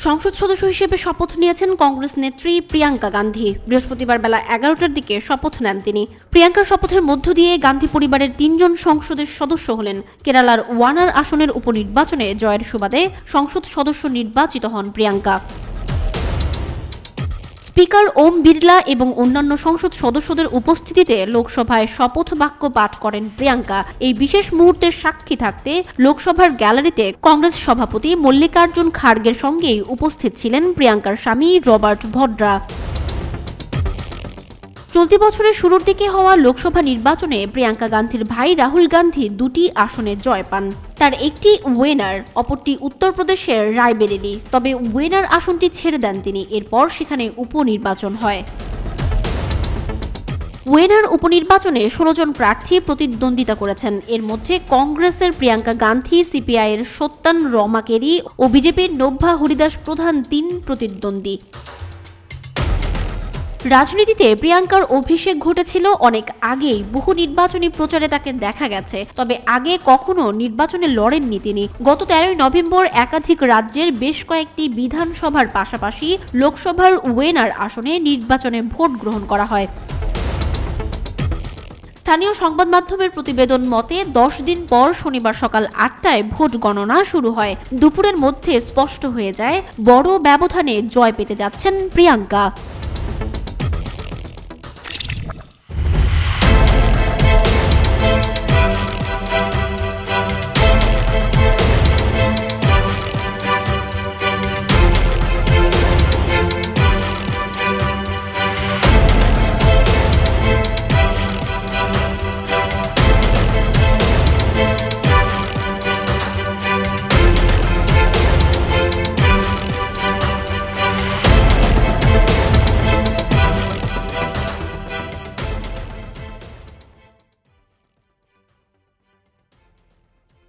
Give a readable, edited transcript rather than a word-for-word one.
সংসদ সদস্য হিসেবে শপথ নিয়েছেন কংগ্রেস নেত্রী প্রিয়াঙ্কা গান্ধী। বৃহস্পতিবার বেলা 11টার দিকে শপথ নেন তিনি। প্রিয়াঙ্কার শপথের মধ্য দিয়ে গান্ধী পরিবারের 3 জন সংসদের সদস্য হলেন। কেরালার ওয়ানার আসনের উপনির্বাচনে জয়ের সুবাদে সংসদ সদস্য নির্বাচিত হন প্রিয়াঙ্কা। স্পিকার ওম বিড়লা এবং অন্যান্য সংসদ সদস্যদের উপস্থিতিতে লোকসভায় শপথ বাক্য পাঠ করেন প্রিয়াঙ্কা। এই বিশেষ মুহূর্তের সাক্ষী থাকতে লোকসভার গ্যালারিতে কংগ্রেস সভাপতি মল্লিকার্জুন খাড়গের সঙ্গেই উপস্থিত ছিলেন প্রিয়াঙ্কার স্বামী রবার্ট ভদ্রা। চলতি বছরের শুরুর দিকে হওয়া লোকসভা নির্বাচনে প্রিয়াঙ্কা গান্ধীর ভাই রাহুল গান্ধী 2টি আসনে জয় পান। তার একটি ওয়েনার, অপরটি উত্তরপ্রদেশের রায়বেরেলি। তবে ওয়েনার আসনটি ছেড়ে দেন তিনি। এরপর সেখানে উপনির্বাচন হয়। ওয়েনার উপনির্বাচনে 16 জন প্রার্থী প্রতিদ্বন্দ্বিতা করেছেন। এর মধ্যে কংগ্রেসের প্রিয়াঙ্কা গান্ধী, সিপিআইয়ের সত্যান রমাকেরি ও বিজেপির নভ্যা হরিদাস প্রধান 3 প্রতিদ্বন্দ্বী। রাজনীতিতে প্রিয়াঙ্কার অভিষেক ঘটেছিল অনেক আগেই। বহু নির্বাচনী প্রচারে তাকে দেখা গেছে, তবে আগে কখনো নির্বাচনে লড়েননি তিনি। গত 13 নভেম্বর একাধিক রাজ্যের বেশ কয়েকটি বিধানসভার পাশাপাশি লোকসভার ওয়েনার আসনে নির্বাচনে ভোট গ্রহণ করা হয়। স্থানীয় সংবাদ মাধ্যমের প্রতিবেদন মতে 10 দিন পর শনিবার সকাল 8টায় ভোট গণনা শুরু হয়। দুপুরের মধ্যে স্পষ্ট হয়ে যায় বড় ব্যবধানে জয় পেতে যাচ্ছেন প্রিয়াঙ্কা।